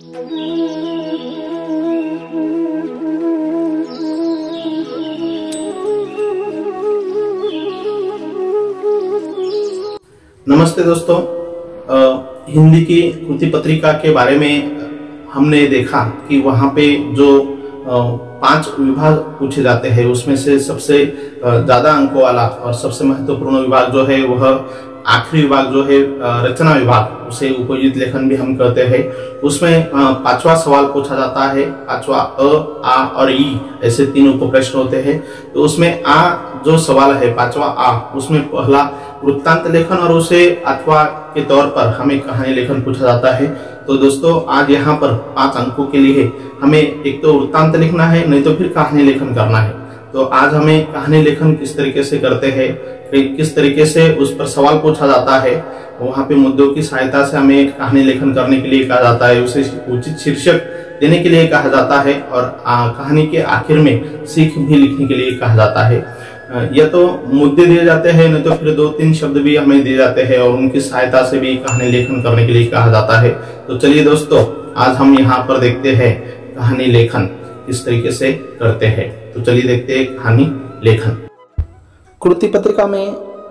नमस्ते दोस्तों, हिंदी की कृति पत्रिका के बारे में हमने देखा कि वहाँ पे जो 5 विभाग पूछे जाते हैं उसमें से सबसे ज्यादा अंकों वाला और सबसे महत्वपूर्ण विभाग जो है वह आखिरी विभाग जो है रचना विभाग, उसे उपयुक्त लेखन भी हम कहते हैं। उसमें 5वां सवाल पूछा जाता है। 5वां अ, आ और ई ऐसे 3 उप प्रश्न होते हैं। तो उसमें आ जो सवाल है 5वां आ, उसमें पहला वृत्तांत लेखन और उसे अथवा के तौर पर हमें कहानी लेखन पूछा जाता है। तो दोस्तों आज यहाँ पर 5 अंकों के लिए हमें एक तो वृत्तांत लिखना है, नहीं तो फिर कहानी लेखन करना है। तो आज हमें कहानी लेखन किस तरीके से करते हैं, किस तरीके से उस पर सवाल पूछा जाता है, वहाँ पे मुद्दों की सहायता से हमें कहानी लेखन करने के लिए कहा जाता है, उसे उचित शीर्षक देने के लिए कहा जाता है और कहानी के आखिर में सीख भी लिखने के लिए कहा जाता है। या तो मुद्दे दिए जाते हैं, नहीं तो फिर 2-3 शब्द भी हमें दिए जाते हैं और उनकी सहायता से भी कहानी लेखन करने के लिए कहा जाता है। तो चलिए दोस्तों, आज हम यहाँ पर देखते हैं कहानी लेखन किस तरीके से करते हैं। तो चलिए देखते हैं कहानी लेखन। कृति पत्रिका में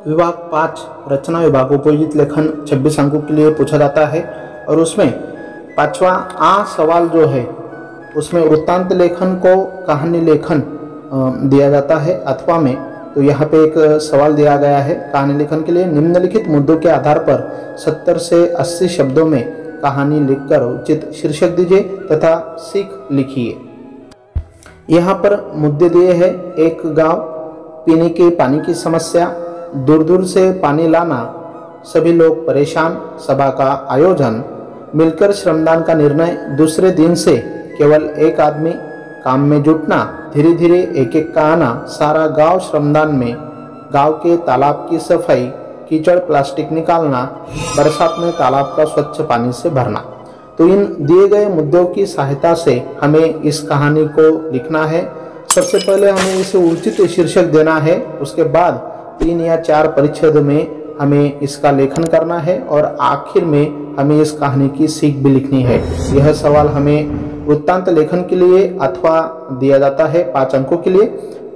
विभाग 5 रचना विभाग उपयुक्त लेखन 26 अंकों के लिए पूछा जाता है और उसमें 5वां आ सवाल जो है उसमें वृत्तांत लेखन को कहानी लेखन दिया जाता है अथवा में। तो यहाँ पे एक सवाल दिया गया है, कहानी लेखन के लिए निम्नलिखित मुद्दों के आधार पर 70 से 80 शब्दों में कहानी लिखकर उचित शीर्षक दीजिए तथा सीख लिखिए। यहाँ पर मुद्दे दिए हैं। एक गांव, पीने के पानी की समस्या, दूर दूर से पानी लाना, सभी लोग परेशान, सभा का आयोजन, मिलकर श्रमदान का निर्णय, दूसरे दिन से केवल एक आदमी, काम में जुटना, धीरे धीरे एक एक का आना, सारा गांव श्रमदान में, गांव के तालाब की सफाई, कीचड़ प्लास्टिक निकालना, बरसात में तालाब का स्वच्छ पानी से भरना। तो इन दिए गए मुद्दों की सहायता से हमें इस कहानी को लिखना है। सबसे पहले हमें इसे उचित शीर्षक देना है, उसके बाद 3 या 4 परिच्छेद में हमें इसका लेखन करना है और आखिर में हमें इस कहानी की सीख भी लिखनी है। यह सवाल हमें वृत्तांत लेखन के लिए अथवा दिया जाता है 5 अंकों के लिए।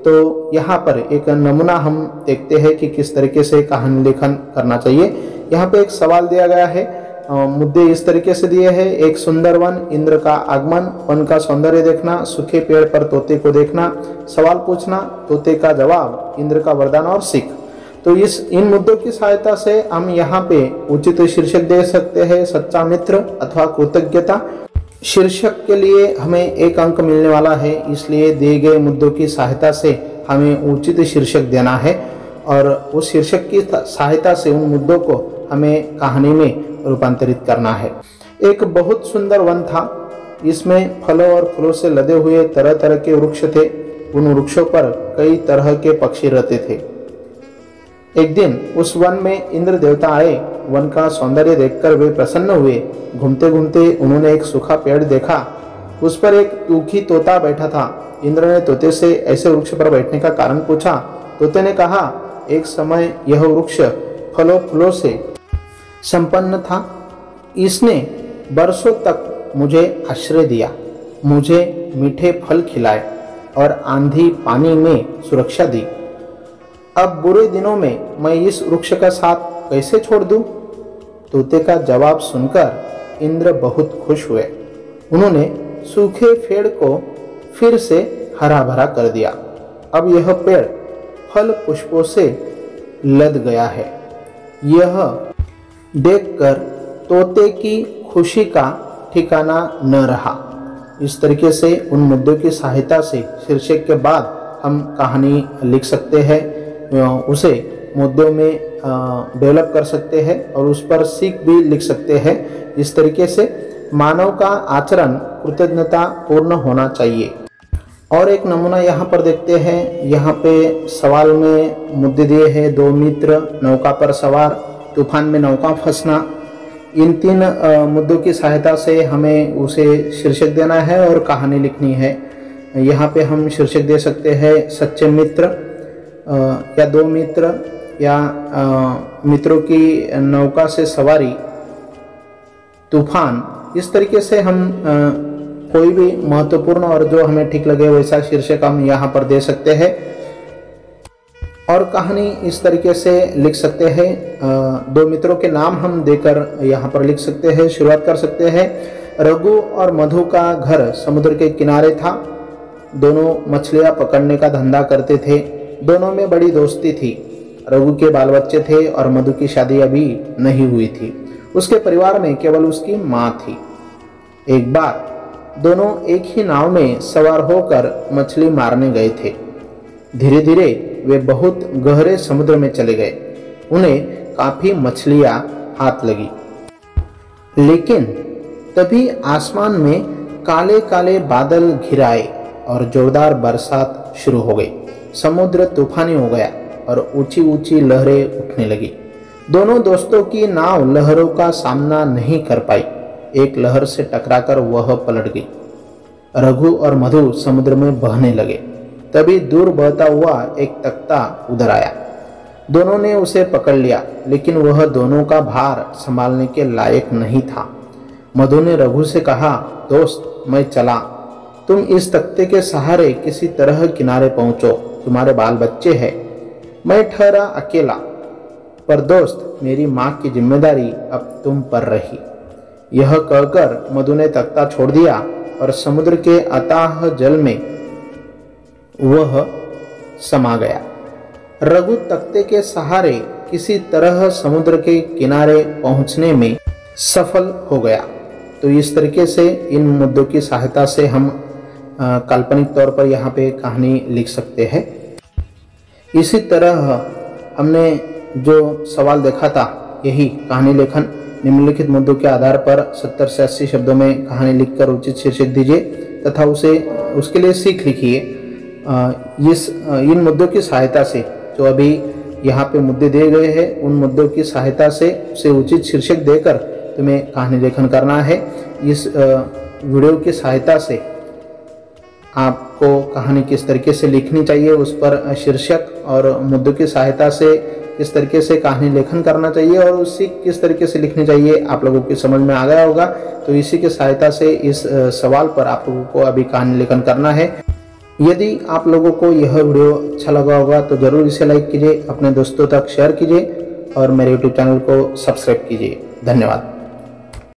तो यहाँ पर एक नमूना हम देखते हैं कि किस तरीके से कहानी लेखन करना चाहिए। यहाँ पे एक सवाल दिया गया है, मुद्दे इस तरीके से दिए हैं। एक सुंदर वन, इंद्र का आगमन, वन का सौंदर्य देखना, सूखे पेड़ पर तोते को देखना, सवाल पूछना, तोते का जवाब, इंद्र का वरदान और सीख। तो इन मुद्दों की सहायता से हम यहाँ पे उचित शीर्षक दे सकते हैं, सच्चा मित्र अथवा कृतज्ञता। शीर्षक के लिए हमें 1 अंक मिलने वाला है, इसलिए दिए गए मुद्दों की सहायता से हमें उचित शीर्षक देना है और उस शीर्षक की सहायता से उन मुद्दों को हमें कहानी में रूपांतरित करना है। एक बहुत सुंदर वन था, इसमें फलों और फूलों से लदे हुए तरह तरह के वृक्ष थे। उन वृक्षों पर कई तरह के पक्षी रहते थे। एक दिन उस वन में इंद्र देवता आए। वन का सौंदर्य देखकर वे प्रसन्न हुए। घूमते घूमते उन्होंने एक सूखा पेड़ देखा, उस पर एक दुखी तोता बैठा था। इंद्र ने तोते से ऐसे वृक्ष पर बैठने का कारण पूछा। तोते ने कहा, एक समय यह वृक्ष फलों फूलों से संपन्न था। इसने बरसों तक मुझे आश्रय दिया, मुझे मीठे फल खिलाए और आंधी पानी में सुरक्षा दी। अब बुरे दिनों में मैं इस वृक्ष का साथ कैसे छोड़ दूं? तोते का जवाब सुनकर इंद्र बहुत खुश हुए। उन्होंने सूखे पेड़ को फिर से हरा भरा कर दिया। अब यह पेड़ फल पुष्पों से लद गया है। यह देखकर तोते की खुशी का ठिकाना न रहा। इस तरीके से उन मुद्दों की सहायता से शीर्षक के बाद हम कहानी लिख सकते हैं, उसे मुद्दों में डेवलप कर सकते हैं और उस पर सीख भी लिख सकते हैं। इस तरीके से मानव का आचरण कृतज्ञता पूर्ण होना चाहिए। और एक नमूना यहाँ पर देखते हैं। यहाँ पे सवाल में मुद्दे दिए हैं, 2 मित्र, नौका पर सवार, तूफान में नौका फंसना। इन 3 मुद्दों की सहायता से हमें उसे शीर्षक देना है और कहानी लिखनी है। यहाँ पे हम शीर्षक दे सकते हैं, सच्चे मित्र या 2 मित्र या मित्रों की नौका से सवारी, तूफान इस तरीके से हम कोई भी महत्वपूर्ण और जो हमें ठीक लगे वैसा शीर्षक हम यहाँ पर दे सकते हैं और कहानी इस तरीके से लिख सकते हैं। दो मित्रों के नाम हम देकर यहाँ पर लिख सकते हैं। शुरुआत कर सकते हैं। रघु और मधु का घर समुद्र के किनारे था। दोनों मछलियाँ पकड़ने का धंधा करते थे। दोनों में बड़ी दोस्ती थी। रघु के बाल बच्चे थे और मधु की शादी अभी नहीं हुई थी। उसके परिवार में केवल उसकी माँ थी। एक बार दोनों एक ही नाव में सवार होकर मछली मारने गए थे। धीरे धीरे वे बहुत गहरे समुद्र में चले गए। उन्हें काफी मछलियां हाथ लगी, लेकिन तभी आसमान में काले काले बादल घिराए और जोरदार बरसात शुरू हो गई। समुद्र तूफानी हो गया और ऊंची ऊंची लहरें उठने लगी। दोनों दोस्तों की नाव लहरों का सामना नहीं कर पाई। एक लहर से टकराकर वह पलट गई। रघु और मधु समुद्र में बहने लगे। तभी दूर बहता हुआ एक तख्ता उधर आया। दोनों ने उसे पकड़ लिया, लेकिन वह दोनों का भार संभालने के लायक नहीं था। मधु ने रघु से कहा, दोस्त मैं चला, तुम इस तख्ते के सहारे किसी तरह किनारे पहुंचो। तुम्हारे बाल बच्चे हैं, मैं ठहरा अकेला, पर दोस्त मेरी माँ की जिम्मेदारी अब तुम पर रही। यह कहकर मधु ने तख्ता छोड़ दिया और समुद्र के अथाह जल में वह समा गया। रघु तख्ते के सहारे किसी तरह समुद्र के किनारे पहुंचने में सफल हो गया। तो इस तरीके से इन मुद्दों की सहायता से हम काल्पनिक तौर पर यहाँ पे कहानी लिख सकते हैं। इसी तरह हमने जो सवाल देखा था, यही कहानी लेखन। निम्नलिखित मुद्दों के आधार पर 70 से 80 शब्दों में कहानी लिखकर उचित शीर्षक दीजिए तथा उसके लिए सीख लिखिए। इन मुद्दों की सहायता से जो अभी यहाँ पे मुद्दे दिए गए हैं, उन मुद्दों की सहायता से उसे उचित शीर्षक देकर तुम्हें कहानी लेखन करना है। इस वीडियो की सहायता से आपको कहानी किस तरीके से लिखनी चाहिए, उस पर शीर्षक और मुद्दों की सहायता से किस तरीके से कहानी लेखन करना चाहिए और उसी किस तरीके से लिखनी चाहिए आप लोगों की समझ में आ गया होगा। तो इसी की सहायता से इस सवाल पर आप लोगों को अभी कहानी लेखन करना है। यदि आप लोगों को यह वीडियो अच्छा लगा होगा तो जरूर इसे लाइक कीजिए, अपने दोस्तों तक शेयर कीजिए और मेरे YouTube चैनल को सब्सक्राइब कीजिए। धन्यवाद।